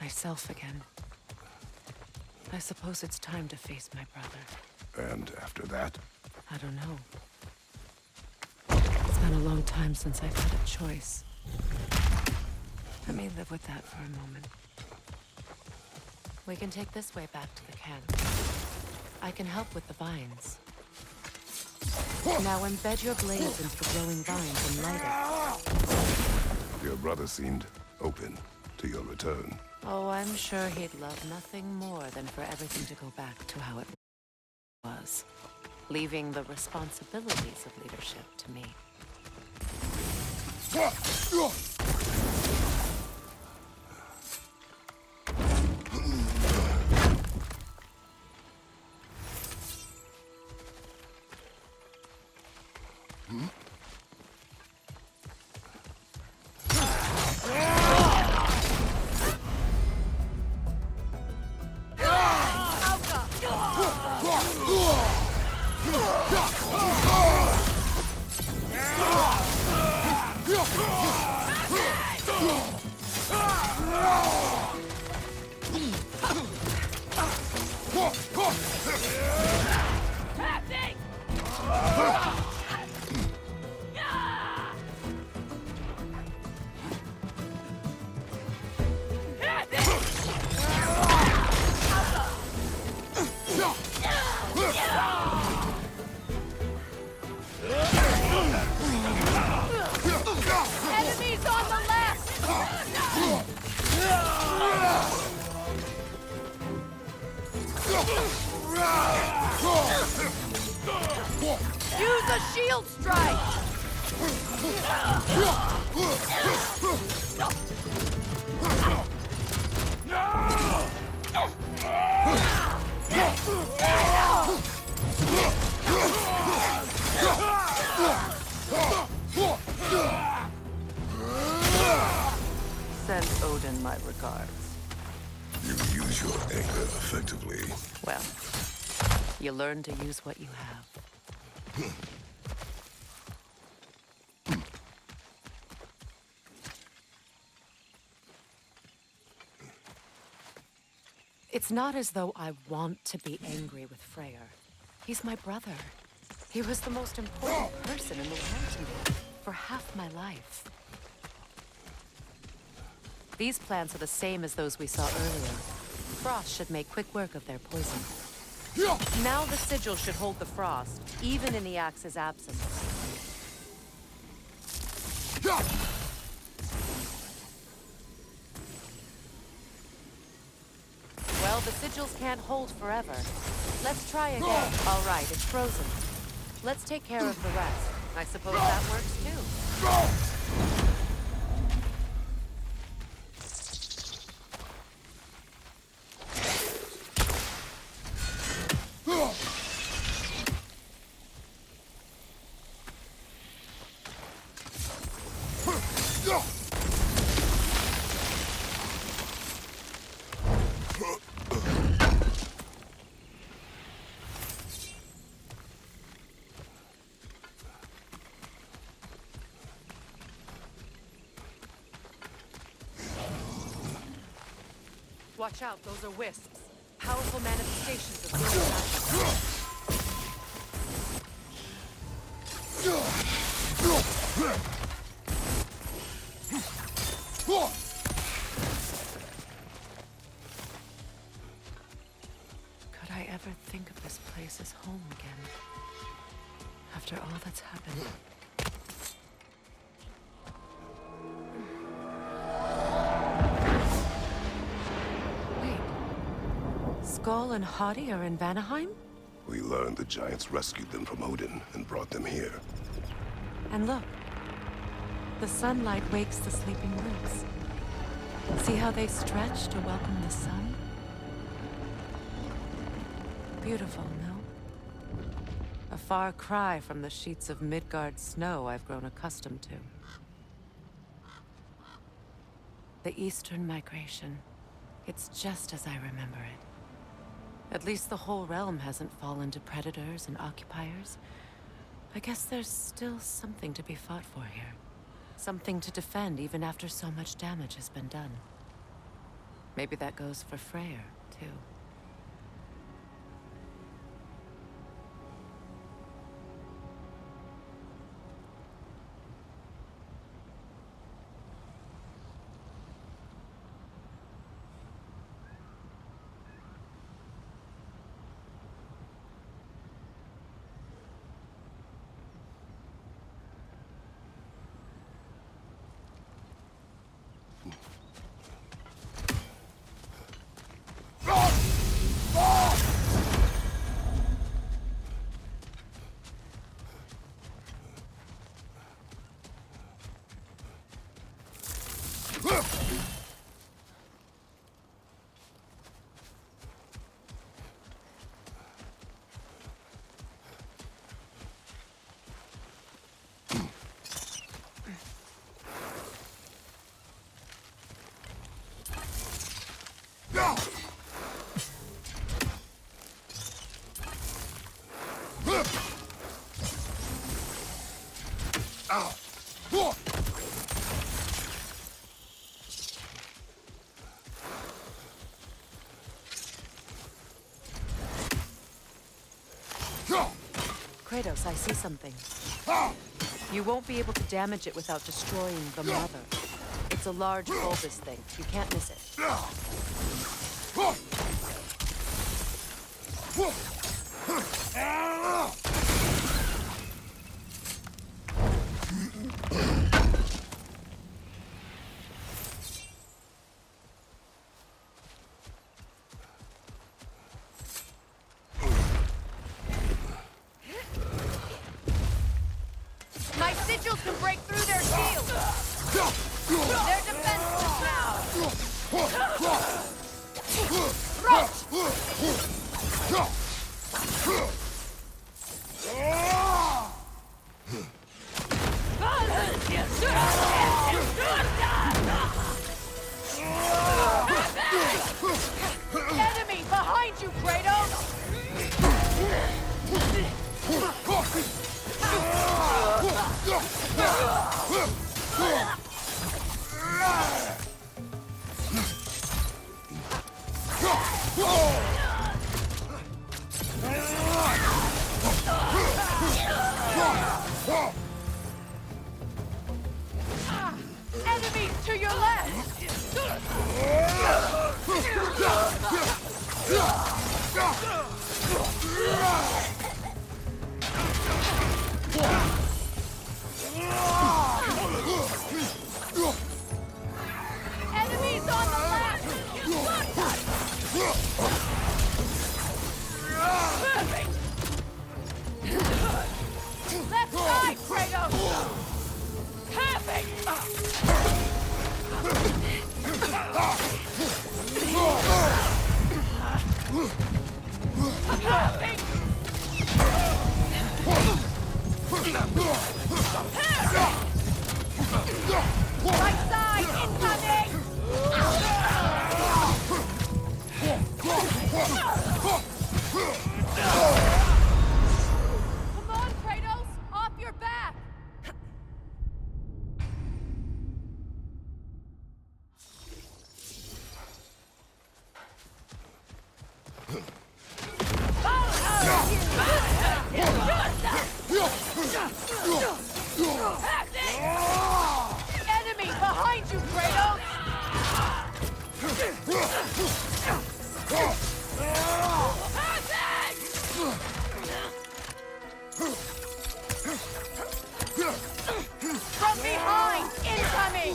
myself again. I suppose it's time to face my brother. And after that? I don't know. It's been a long time since I've had a choice. Let me live with that for a moment. We can take this way back to the camp. I can help with the vines. Now embed your blades into the glowing vines and light it. Your brother seemed open to your return. Oh, I'm sure he'd love nothing more than for everything to go back to how it was, leaving the responsibilities of leadership to me. Enemies on the left! Use a shield strike! Send Odin my regards. You use your anger effectively. Well, you learn to use what you have. It's not as though I want to be angry with Freyr. He's my brother. He was the most important person in the world to me for half my life. These plants are the same as those we saw earlier. Frost should make quick work of their poison. Now the sigil should hold the frost, even in the axe's absence. Well, the sigils can't hold forever. Let's try again. All right, it's frozen. Let's take care of the rest. I suppose that works too. Watch out, those are wisps. Powerful manifestations of healing magic. Could I ever think of this place as home again? After all that's happened. Skull and Hati are in Vanaheim? We learned the giants rescued them from Odin and brought them here. And look, the sunlight wakes the sleeping roots. See how they stretch to welcome the sun? Beautiful, no? A far cry from the sheets of Midgard snow I've grown accustomed to. The Eastern migration. It's just as I remember it. At least the whole realm hasn't fallen to predators and occupiers. I guess there's still something to be fought for here. Something to defend even after so much damage has been done. Maybe that goes for Freyr, too. Kratos, I see something. You won't be able to damage it without destroying the mother. It's a large bulbous thing. You can't miss it. My sigils can break through their shields! They're defenseless now! Enemy behind you, Kratos! Enemies to your left! Enemies on the left! Left side, Kratos! Perfect! Right side, incoming! Come on, Kratos! Off your back! Enemy behind you, Kratos! From behind, incoming!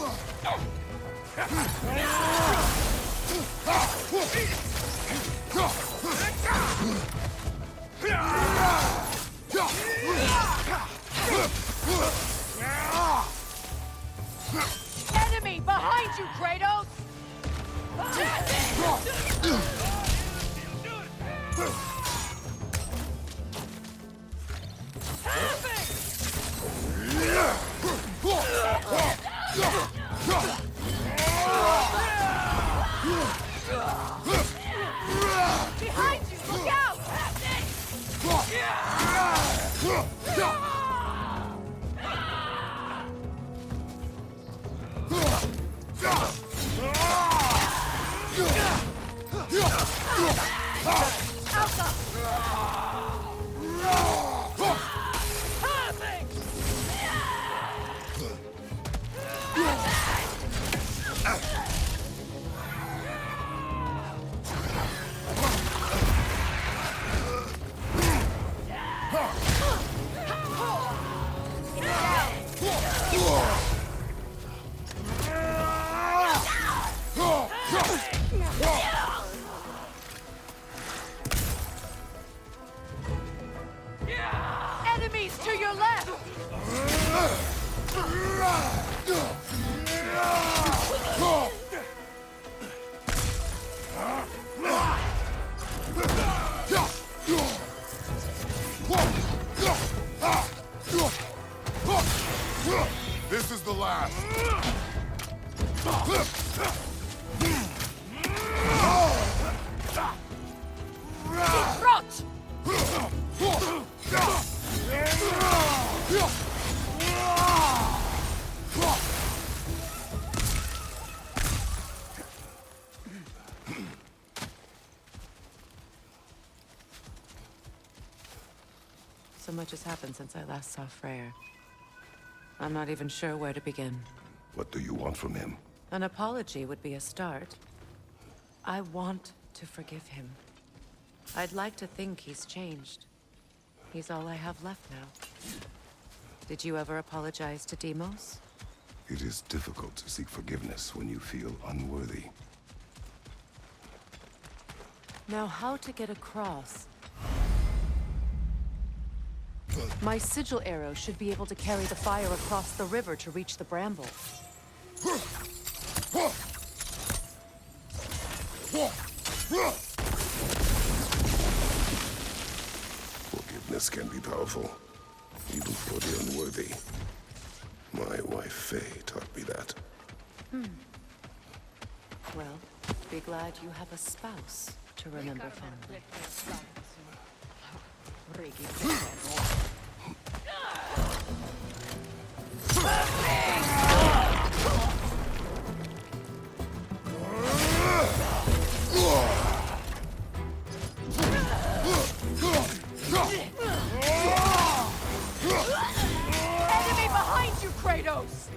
Enemy behind you, Kratos! Behind you, look out! Enemies to your left! This is the last. Rot! So much has happened since I last saw Freyr. I'm not even sure where to begin. What do you want from him? An apology would be a start. I want to forgive him. I'd like to think he's changed. He's all I have left now. Did you ever apologize to Deimos? It is difficult to seek forgiveness when you feel unworthy. Now, how to get across? My sigil arrow should be able to carry the fire across the river to reach the bramble. Forgiveness can be powerful, even for the unworthy. My wife Faye taught me that. Well, be glad you have a spouse to remember fondly. Enemy behind you, Kratos!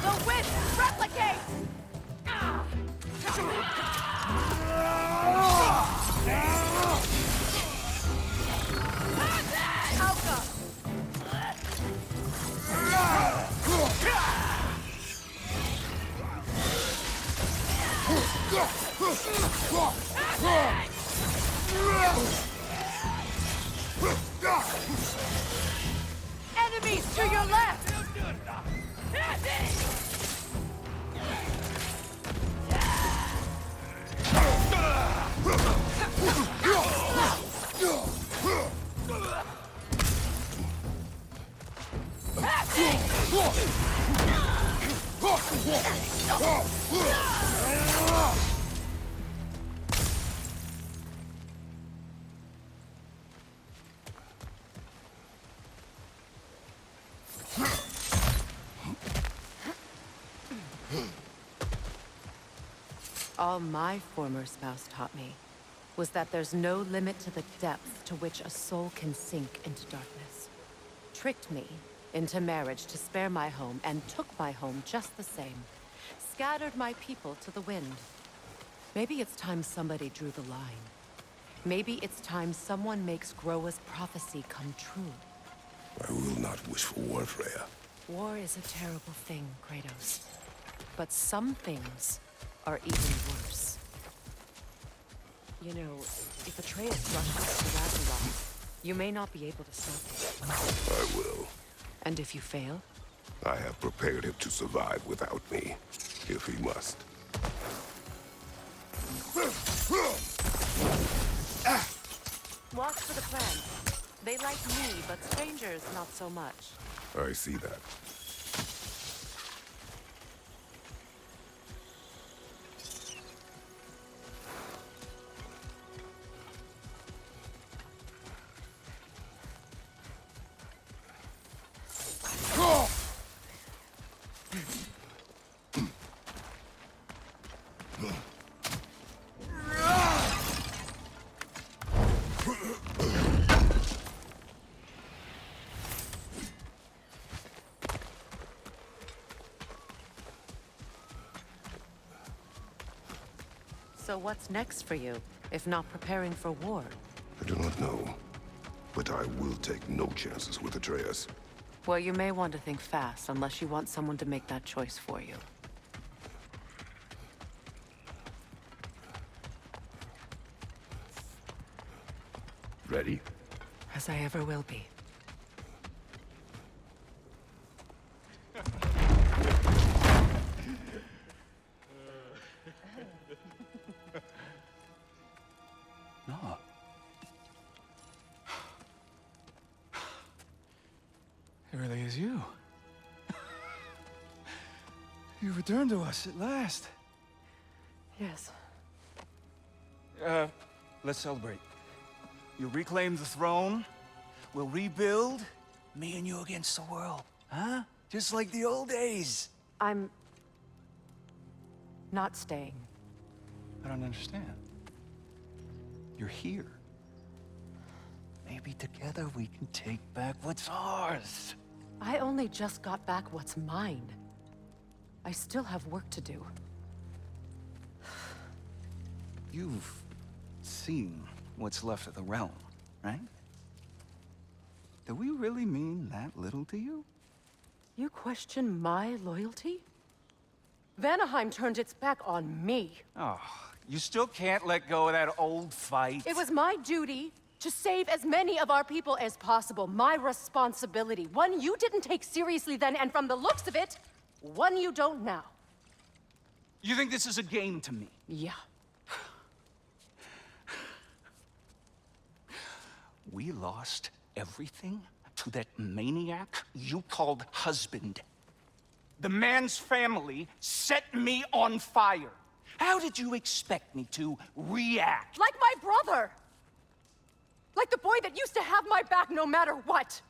The wisp replicates! Alka! Enemies to your left! All my former spouse taught me was that there's no limit to the depth to which a soul can sink into darkness. Tricked me into marriage to spare my home and took my home just the same. Scattered my people to the wind. Maybe it's time somebody drew the line. Maybe it's time someone makes Groa's prophecy come true. I will not wish for war, Freya. War is a terrible thing, Kratos. But some things are even worse. You know, if Atreus rushes to Ragnarok, you may not be able to stop it. I will. And if you fail? I have prepared him to survive without me, if he must. Watch for the plants. They like me, but strangers not so much. I see that. So what's next for you, if not preparing for war? I do not know, but I will take no chances with Atreus. Well, you may want to think fast, unless you want someone to make that choice for you. Ready? As I ever will be. No. It really is you. You returned to us at last. Yes. Let's celebrate. You reclaim the throne. We'll rebuild. Me and you against the world. Huh? Just like the old days. I'm... not staying. I don't understand. You're here. Maybe together we can take back what's ours. I only just got back what's mine. I still have work to do. You've seen what's left of the realm, right? Do we really mean that little to you? You question my loyalty? Vanaheim turned its back on me. Oh, you still can't let go of that old fight? It was my duty to save as many of our people as possible. My responsibility. One you didn't take seriously then, and from the looks of it, one you don't now. You think this is a game to me? Yeah. We lost everything to that maniac you called husband. The man's family set me on fire. How did you expect me to react? Like my brother! Like the boy that used to have my back no matter what!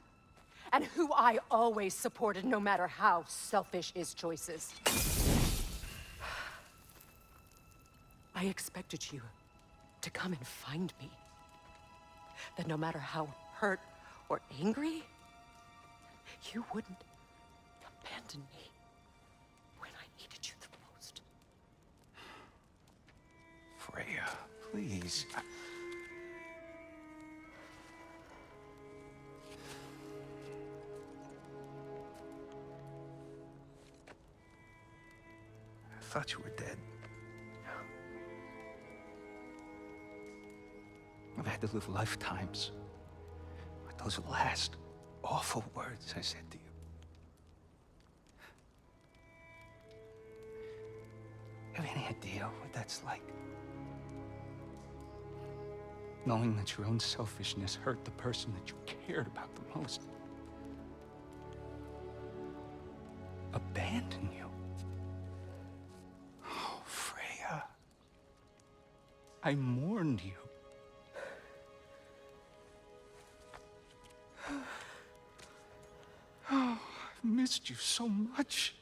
And who I always supported no matter how selfish his choices. I expected you to come and find me. That no matter how hurt or angry, you wouldn't abandon me when I needed you the most. Freya, please. I thought you were dead. I've had to live lifetimes with those last awful words I said to you. Have any idea what that's like? Knowing that your own selfishness hurt the person that you cared about the most. Abandon you. Oh, Freya. I mourned you. Oh, I've missed you so much.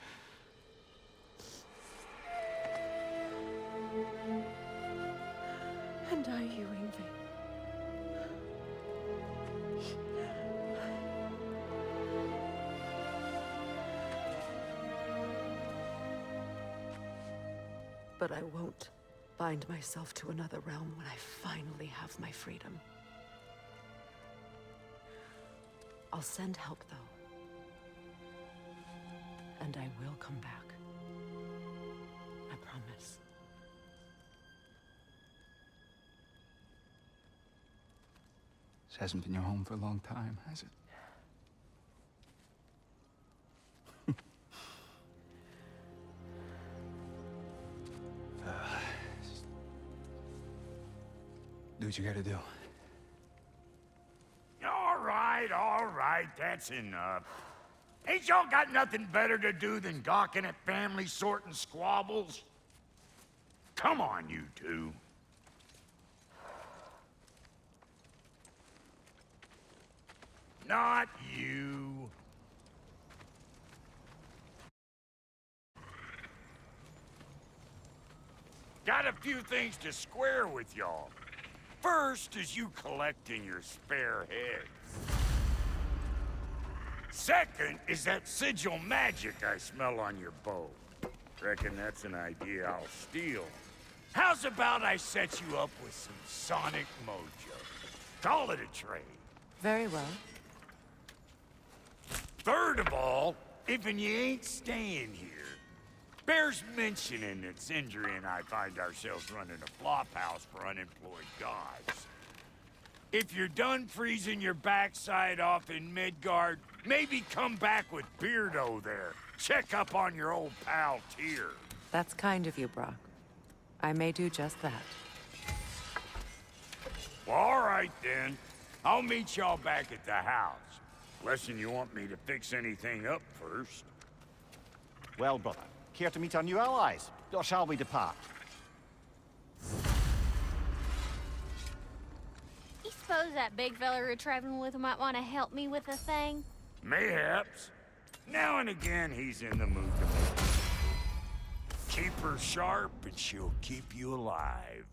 And I, you, Yngvi. But I won't bind myself to another realm when I finally have my freedom. I'll send help, though. And I will come back. I promise. This hasn't been your home for a long time, has it? Do what you gotta do. All right, that's enough. Ain't y'all got nothing better to do than gawking at family sorting squabbles? Come on, you two. Not you. Got a few things to square with y'all. First is you collecting your spare heads. Second is that sigil magic I smell on your bow. Reckon that's an idea I'll steal. How's about I set you up with some sonic mojo? Call it a trade. Very well. Third of all, if you ain't staying here, bears mentioning that Sindri and I find ourselves running a flop house for unemployed gods. If you're done freezing your backside off in Midgard, maybe come back with Beardo there. Check up on your old pal Tyr. That's kind of you, Brock. I may do just that. Well, all right then. I'll meet y'all back at the house. Unless you want me to fix anything up first. Well, brother, care to meet our new allies? Or shall we depart? You suppose that big fella we're traveling with might want to help me with a thing? Mayhaps. Now and again, he's in the mood to make it. Keep her sharp, and she'll keep you alive.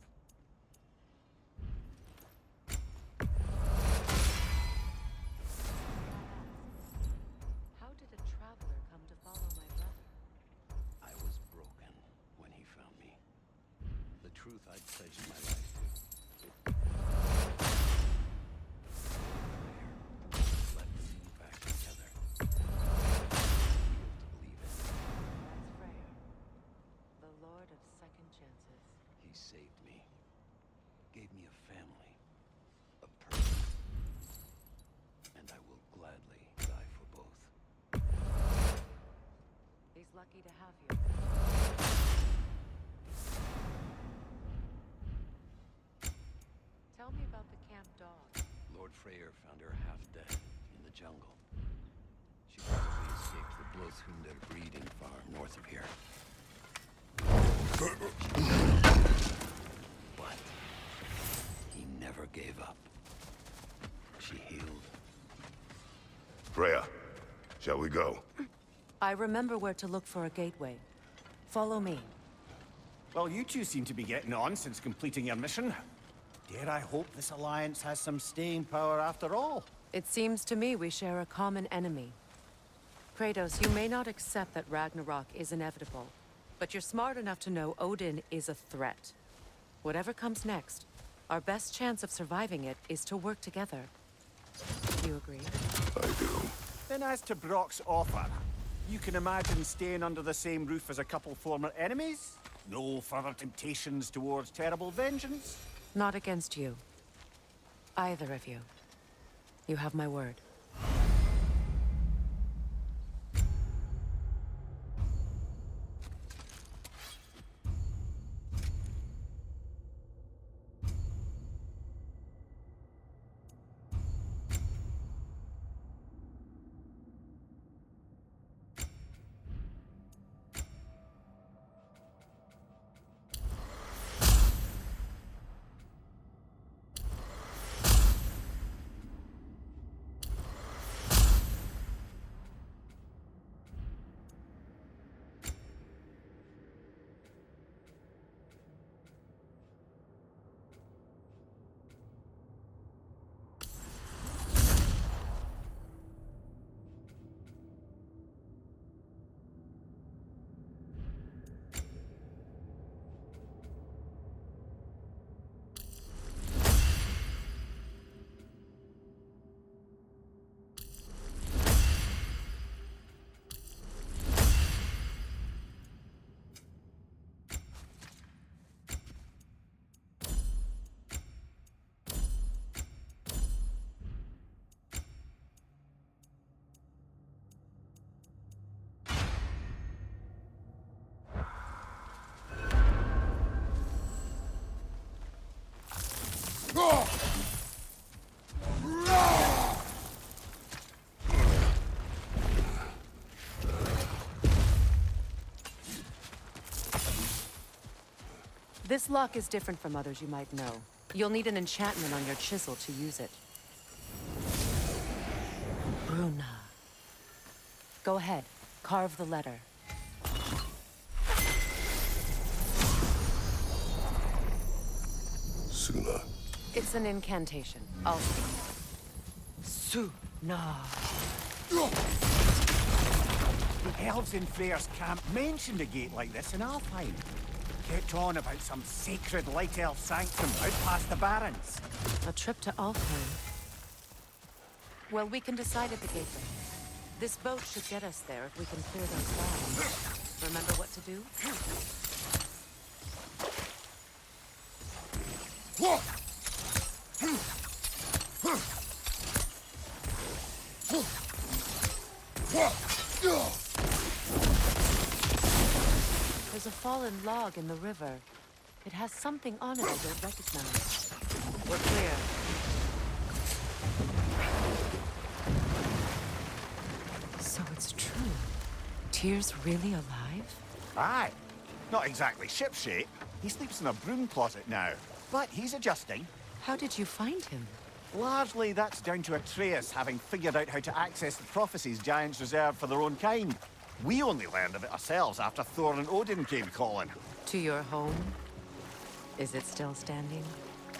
How did a traveler come to follow my brother? I was broken when he found me. The truth I'd pledged my life to. Let me back together. To believe it. That's Freyr, the Lord of Second Chances. He saved me. Gave me a family. A purpose. And I will gladly die for both. He's lucky to have you. Tell me about the camp dog. Lord Freyr found her half dead in the jungle. She probably escaped the Bloodhunder breeding farm north of here. But he never gave up. She healed. Freya, shall we go? I remember where to look for a gateway. Follow me. Well, you two seem to be getting on since completing your mission. Dare I hope this alliance has some staying power after all? It seems to me we share a common enemy. Kratos, you may not accept that Ragnarok is inevitable, but you're smart enough to know Odin is a threat. Whatever comes next, our best chance of surviving it is to work together. Do you agree? I do. Then as to Brock's offer, you can imagine staying under the same roof as a couple former enemies? No further temptations towards terrible vengeance? Not against you. Either of you. You have my word. This lock is different from others you might know. You'll need an enchantment on your chisel to use it. Bruna. Go ahead. Carve the letter. Suna. It's an incantation. I'll speak. Suna. The elves in Freyr's camp mentioned a gate like this in Alfheim. kept on about some sacred light elf sanctum out past the Barrens. A trip to Alfheim. Well, we can decide at the gateway. This boat should get us there if we can clear those lands. Remember what to do? There's a fallen log in the river. It has something on it I don't recognize. We're clear. So it's true. Tyr's really alive? Aye. Not exactly shipshape. He sleeps in a broom closet now. But he's adjusting. How did you find him? Largely, that's down to Atreus having figured out how to access the prophecies giants reserve for their own kind. We only learned of it ourselves after Thor and Odin came calling. To your home? Is it still standing?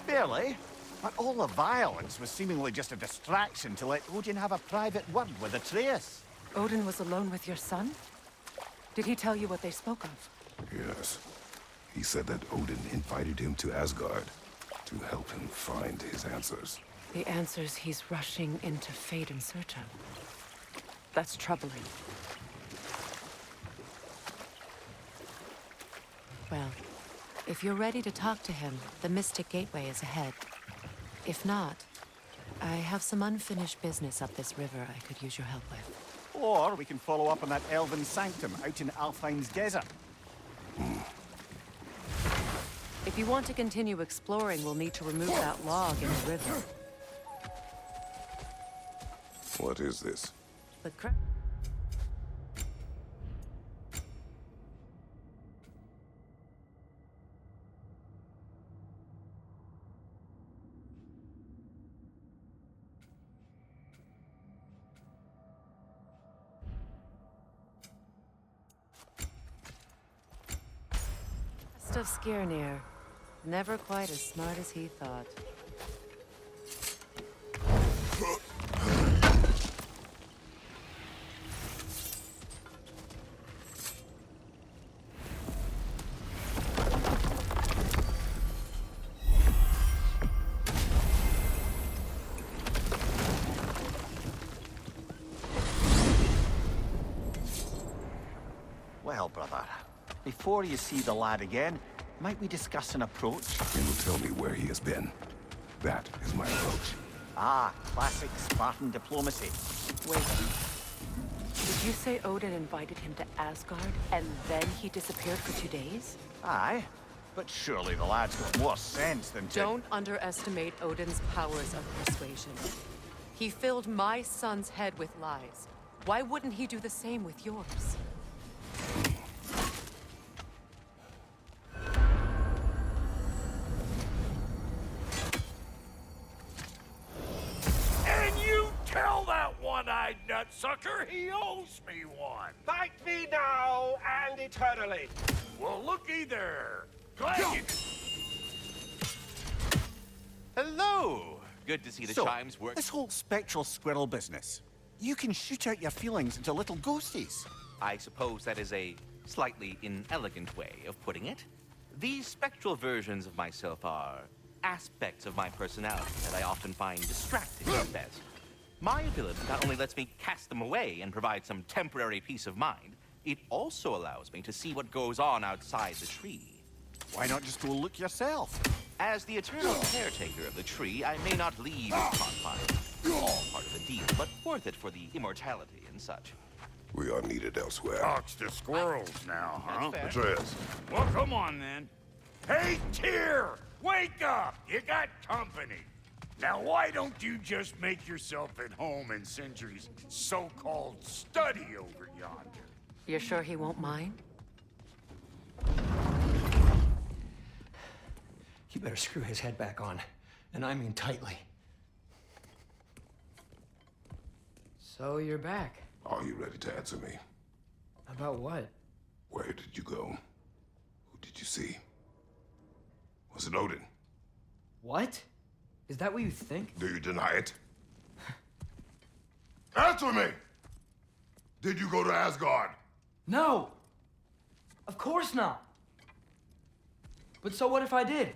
Barely. But all the violence was seemingly just a distraction to let Odin have a private word with Atreus. Odin was alone with your son? Did he tell you what they spoke of? Yes. He said that Odin invited him to Asgard to help him find his answers. The answers he's rushing into fate in search of. That's troubling. Well, if you're ready to talk to him, the Mystic Gateway is ahead. If not, I have some unfinished business up this river I could use your help with. Or we can follow up on that elven sanctum out in Alfheim's desert. If you want to continue exploring, we'll need to remove that log in the river. What is this? The of Skirnir. Never quite as smart as he thought. Well, brother, before you see the lad again, might we discuss an approach? He will tell me where he has been. That is my approach. Ah, classic Spartan diplomacy. Wait. Did you say Odin invited him to Asgard, and then he disappeared for 2 days? Aye, but surely the lad's got more sense than to... Don't underestimate Odin's powers of persuasion. He filled my son's head with lies. Why wouldn't he do the same with yours? Tell that one-eyed nutsucker he owes me one. Fight me now and eternally. Well, looky there. Glad you... Hello! Good to see the chimes work. This whole spectral squirrel business. You can shoot out your feelings into little ghosties. I suppose that is a slightly inelegant way of putting it. These spectral versions of myself are aspects of my personality that I often find distracting at best. My ability not only lets me cast them away and provide some temporary peace of mind, it also allows me to see what goes on outside the tree. Why not just go look yourself? As the eternal caretaker of the tree, I may not leave its confines. Part of the deal, but worth it for the immortality and such. We are needed elsewhere. Talks to squirrels now, huh? That's fair. Atreus. Well, come on then. Hey, Tyr! Wake up! You got company. Now, why don't you just make yourself at home in Sindri's so-called study over yonder? You're sure he won't mind? You better screw his head back on. And I mean tightly. So you're back. Are you ready to answer me? About what? Where did you go? Who did you see? Was it Odin? What? Is that what you think? Do you deny it? Answer me! Did you go to Asgard? No! Of course not! But so what if I did?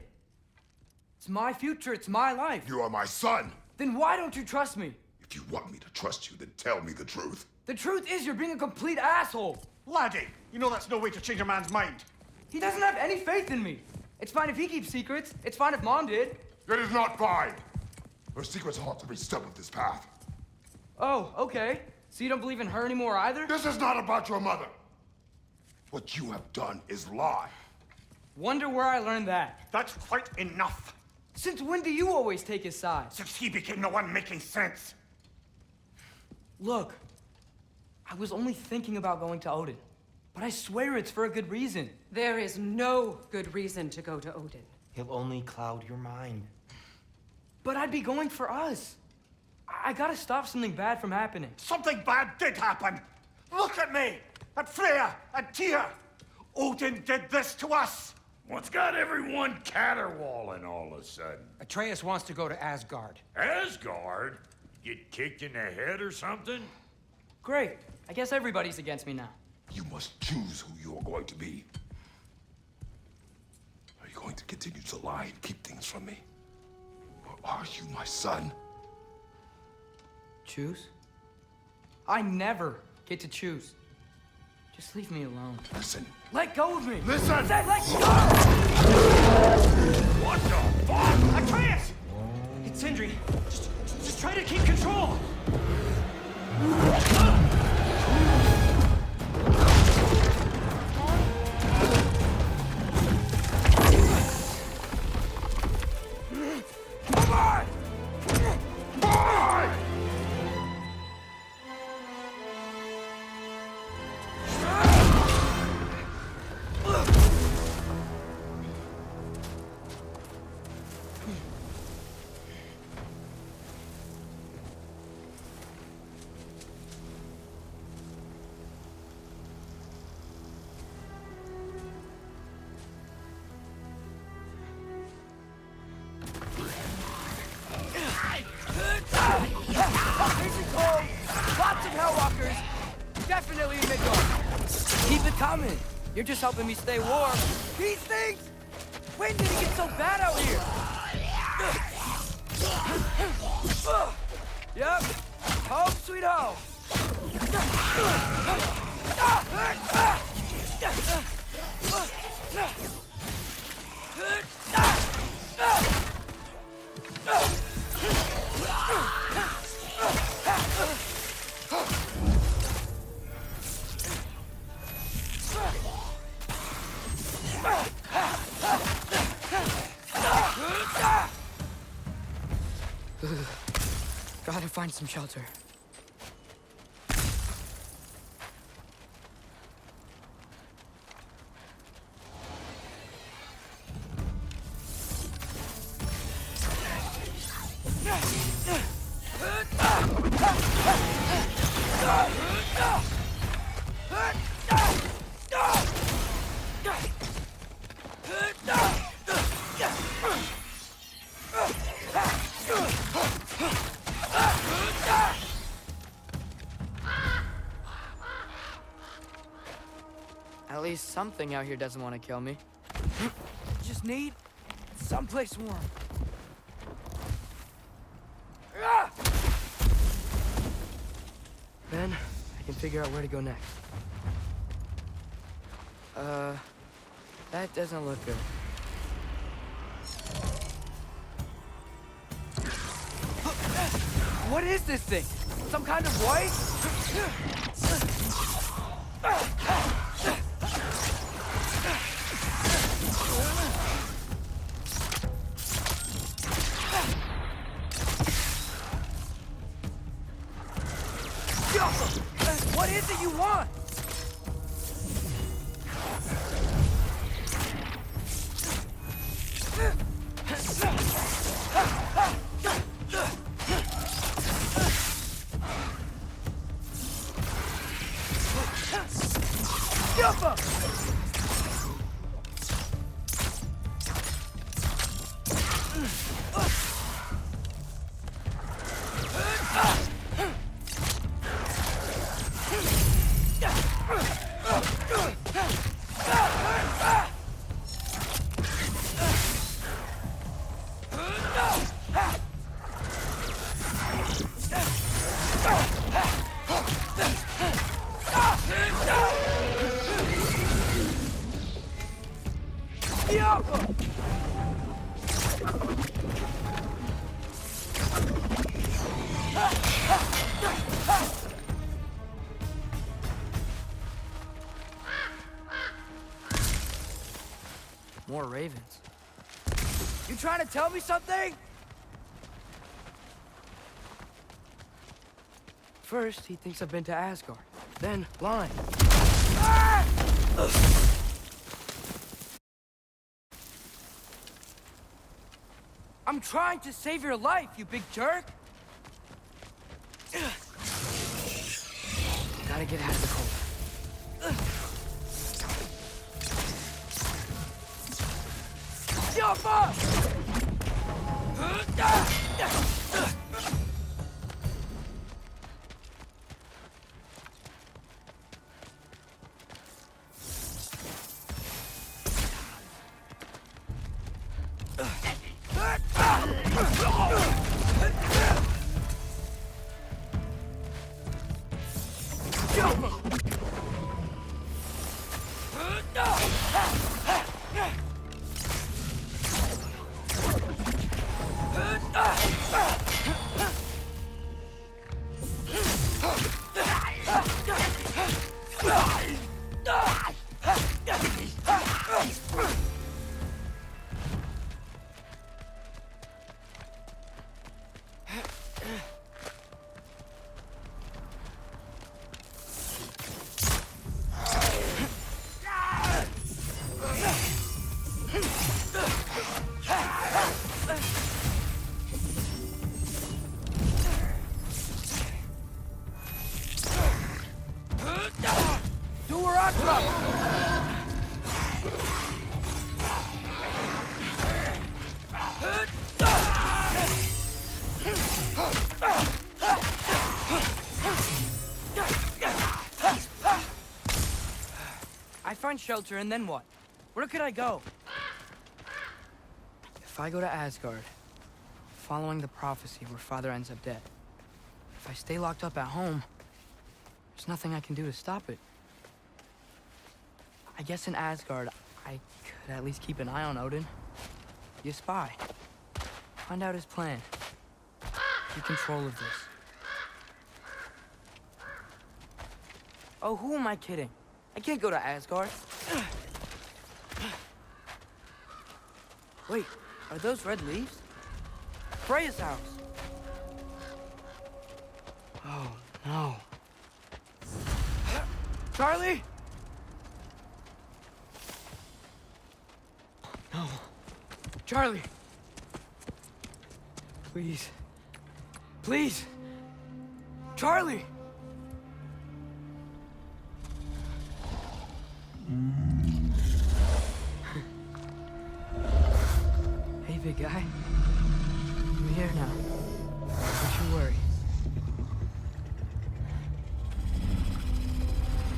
It's my future, it's my life. You are my son. Then why don't you trust me? If you want me to trust you, then tell me the truth. The truth is you're being a complete asshole. Laddie, you know that's no way to change a man's mind. He doesn't have any faith in me. It's fine if he keeps secrets. It's fine if Mom did. It is not fine. Her secrets haunt every step of this path. Oh, okay. So you don't believe in her anymore either? This is not about your mother. What you have done is lie. Wonder where I learned that. That's quite enough. Since when do you always take his side? Since he became the one making sense. Look, I was only thinking about going to Odin. But I swear it's for a good reason. There is no good reason to go to Odin. He'll only cloud your mind. But I'd be going for us. I gotta stop something bad from happening. Something bad did happen. Look at me, at Freya, at Tyr. Odin did this to us. What's got everyone caterwauling all of a sudden? Atreus wants to go to Asgard. Asgard? Get kicked in the head or something? Great. I guess everybody's against me now. You must choose who you are going to be. Are you going to continue to lie and keep things from me? Or are you my son? Choose? I never get to choose. Just leave me alone. Listen. Let go of me! Listen! I said let go! What the fuck? Atreus! It's Sindri. Just try to keep control! Come on! Come on! Lots of Hellwalkers! Definitely a Midgard! Keep it coming! You're just helping me stay warm. These things! When did it get so bad out here? Yep. Home sweet home. Gotta find some shelter. At least something out here doesn't want to kill me. Just need someplace warm. Then I can figure out where to go next. That doesn't look good. What is this thing? Some kind of voice? What is it you want? More ravens. You trying to tell me something? First, he thinks I've been to Asgard. Then, lying. Ah! I'm trying to save your life, you big jerk! Gotta get out of the cold. Jump up! I find shelter, and then what? Where could I go? If I go to Asgard, following the prophecy where Father ends up dead. If I stay locked up at home, there's nothing I can do to stop it. I guess in Asgard, I could at least keep an eye on Odin. Be a spy. Find out his plan. Keep control of this. Oh, who am I kidding? I can't go to Asgard. Wait, are those red leaves? Freya's house. Oh, no. Charlie? No. Charlie! Please. Please! Charlie! Hey, big guy. I'm here now. Don't you worry.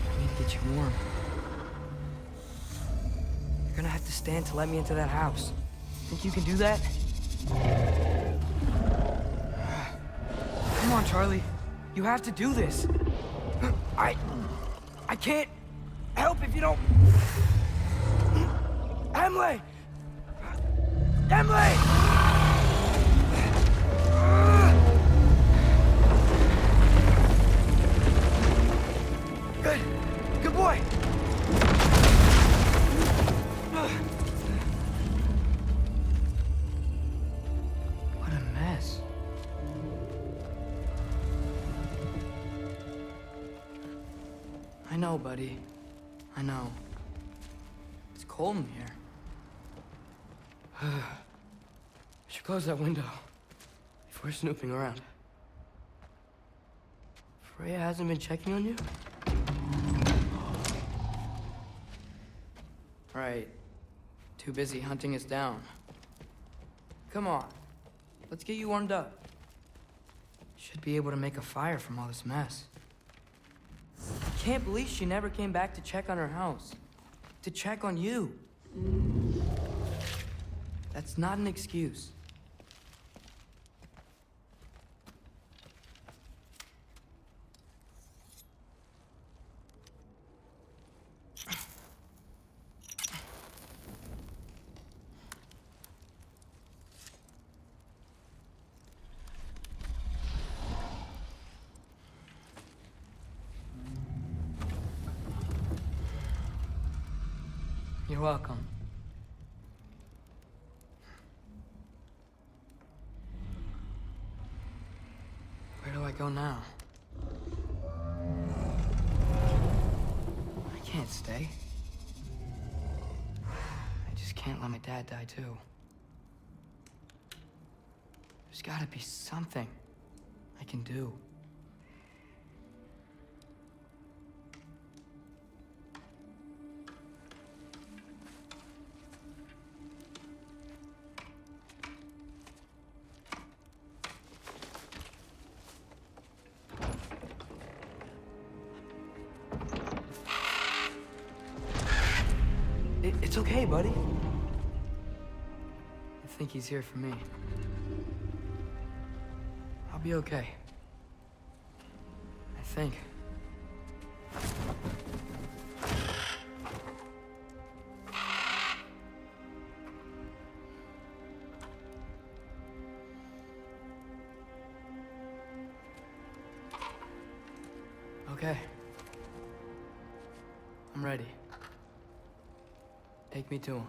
I need to get you warm. You're gonna have to stand to let me into that house. Think you can do that? Come on, Charlie. You have to do this. I can't help if you don't... Emily! Emily! Good. Good boy. What a mess. I know, buddy. I know. It's cold in here. I should close that window before snooping around. Freya hasn't been checking on you? Right. Too busy hunting us down. Come on. Let's get you warmed up. Should be able to make a fire from all this mess. I can't believe she never came back to check on her house. To check on you. That's not an excuse. You're welcome. Where do I go now? I can't stay. I just can't let my dad die too. There's gotta be something I can do. It's okay, buddy. I think he's here for me. I'll be okay. I think. Okay. I'm ready. Take me to him.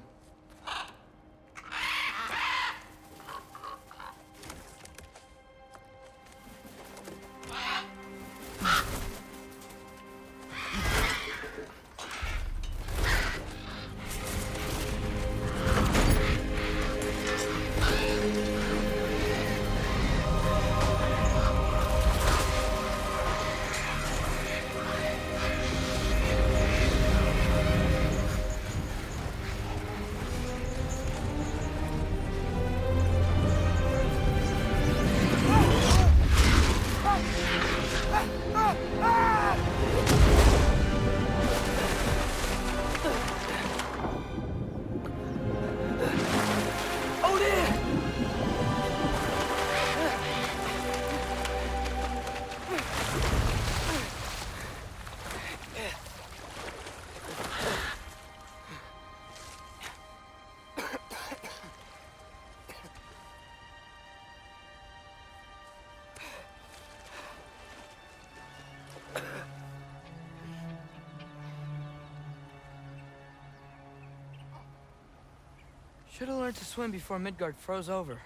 Should have learned to swim before Midgard froze over.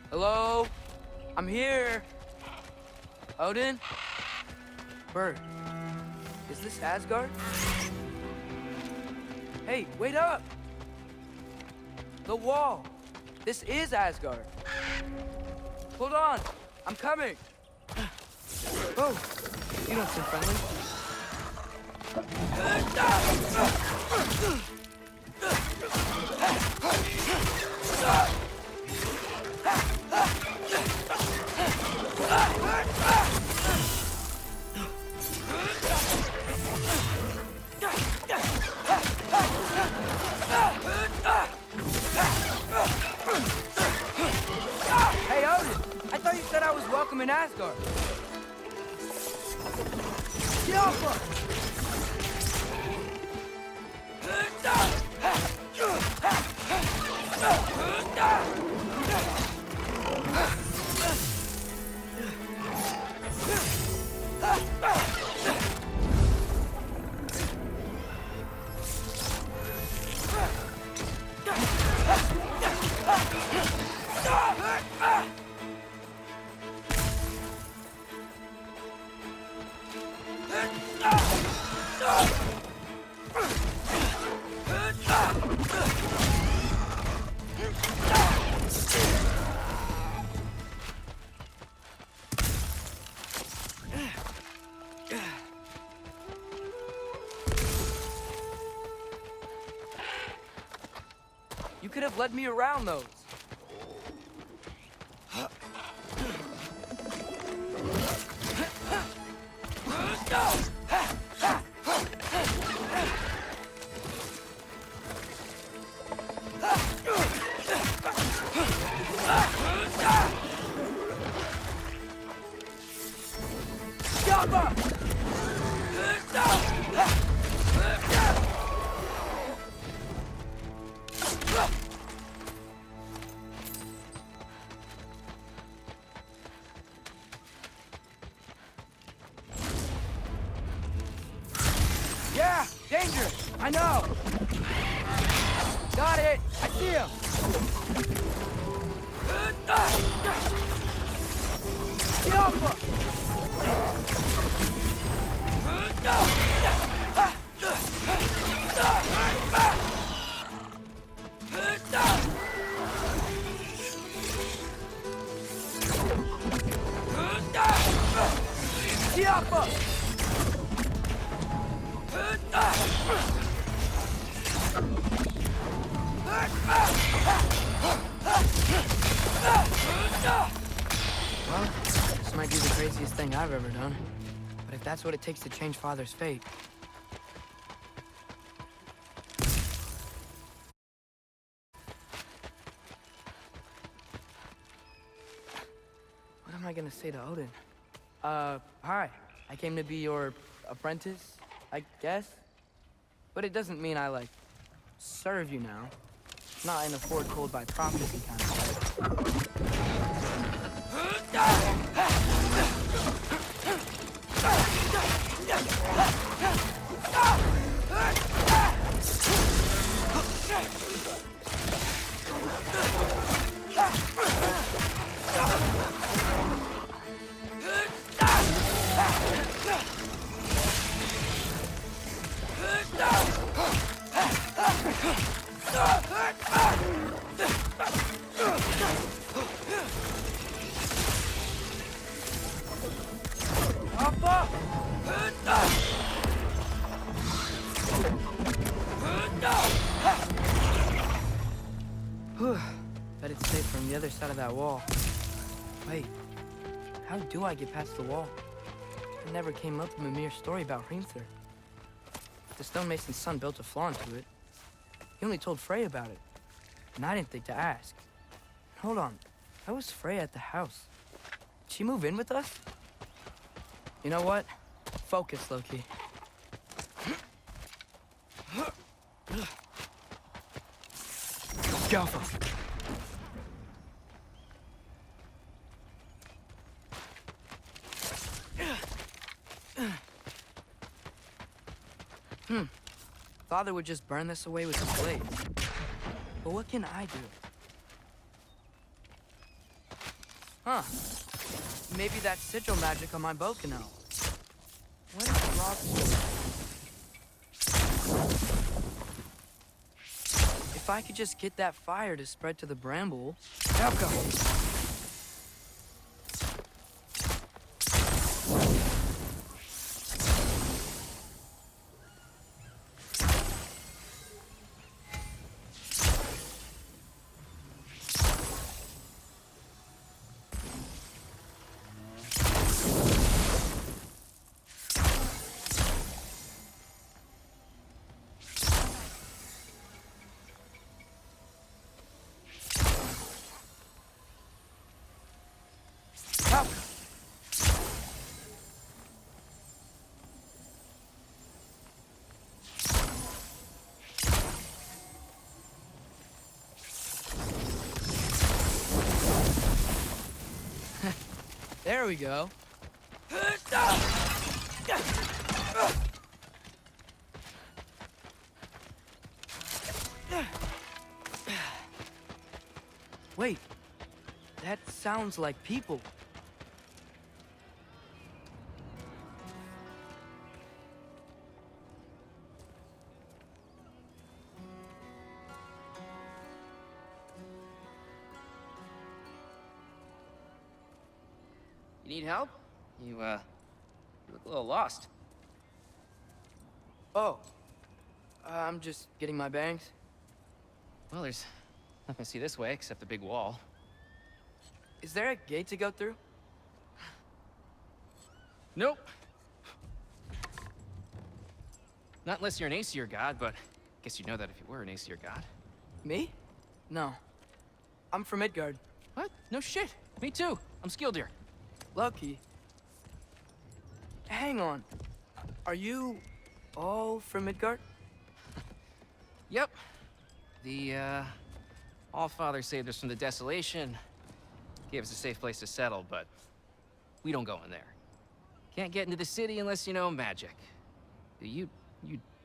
Hello? I'm here. Odin? Bird. Is this Asgard? Hey, wait up! The wall! This is Asgard! Hold on! I'm coming! Oh! You don't seem friendly. Hey, Odin! I thought you said I was welcome in Asgard. Get off her! You could have led me around those. I know! Got it! I see him! Get off Well, this might be the craziest thing I've ever done. But if that's what it takes to change Father's fate... What am I gonna say to Odin? Hi. I came to be your apprentice, I guess? But it doesn't mean I, like, serve you now. Not in a foretold by prophecy kind of way. Bet it's safe from the other side of that wall. Wait, how do I get past the wall? It never came up in a mere story about Hrimthur. The stonemason's son built a flaw into it. He only told Frey about it, and I didn't think to ask. Hold on, how was Frey at the house? Did she move in with us? You know what? Focus, Loki. Go. Father would just burn this away with his blade. But what can I do? Huh. Maybe that sigil magic on my bow can help. What is Rob's... If I could just get that fire to spread to the bramble... Help! There we go. Wait, that sounds like people. You need help? You look a little lost. Oh, I'm just getting my bangs. Well, there's nothing to see this way except the big wall. Is there a gate to go through? Nope. Not unless you're an Aesir god, but I guess you'd know that if you were an Aesir god. Me? No. I'm from Midgard. What? No shit. Me too. I'm Skildir. Lucky. Hang on. Are you all from Midgard? Yep. The, Allfather saved us from the desolation. Gave us a safe place to settle, but we don't go in there. Can't get into the city unless you know magic. You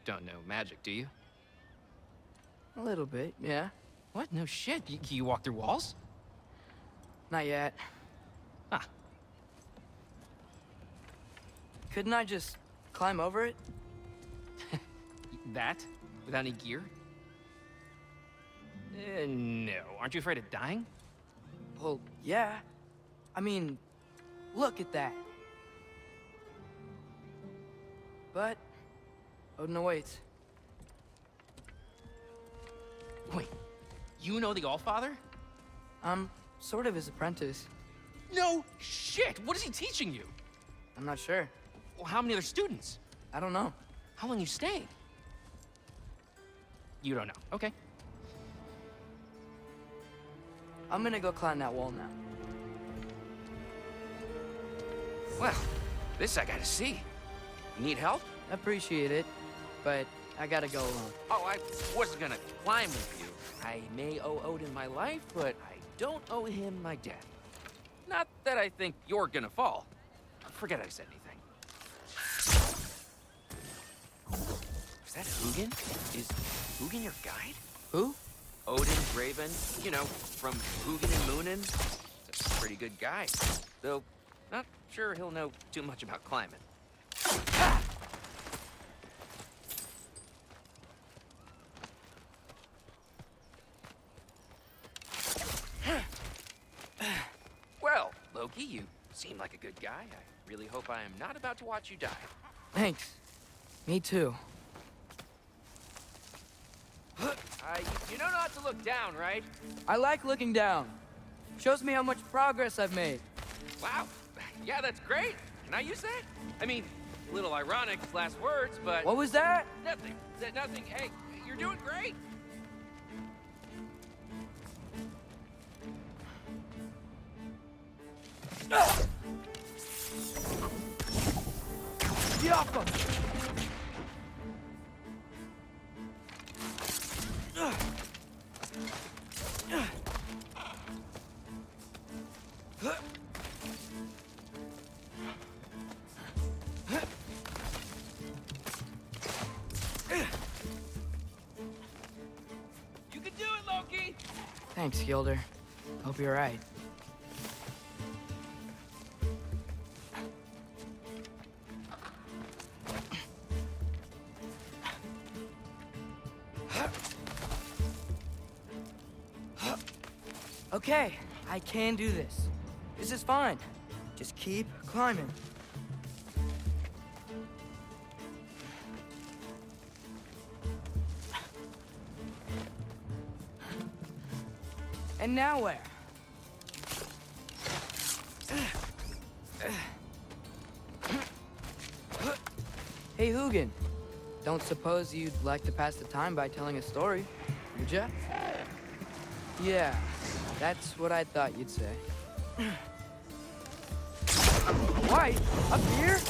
don't know magic, do you? A little bit, yeah. What? No shit. Can you walk through walls? Not yet. Huh. Couldn't I just climb over it? That? Without any gear? No. Aren't you afraid of dying? Well, yeah. I mean, look at that. But Odin awaits. Wait, you know the Allfather? I'm sort of his apprentice. No shit! What is he teaching you? I'm not sure. Well, how many other students? I don't know. How long you staying? You don't know. Okay. I'm gonna go climb that wall now. Well, this I gotta see. You need help? Appreciate it, but I gotta go alone. Oh, I wasn't gonna climb with you. I may owe Odin my life, but I don't owe him my death. Not that I think you're gonna fall. Forget I said anything. Is that Hugin? Is Hugin your guide? Who? Odin, Raven, you know, from Hugin and Moonin. He's a pretty good guy. Though, not sure he'll know too much about climbing. Well, Loki, you seem like a good guy. I really hope I am not about to watch you die. Thanks. Me too. You know not to look down, right? I like looking down. Shows me how much progress I've made. Wow. Yeah, that's great. Can I use that? I mean, a little ironic, last words, but... What was that? Nothing. Said nothing. Hey, you're doing great. You can do it, Loki! Thanks, Gilder. Hope you're right. Okay, I can do this. This is fine. Just keep climbing. And now where? Hey, Hugin. Don't suppose you'd like to pass the time by telling a story, would ya? Yeah, that's what I thought you'd say. White? Up here?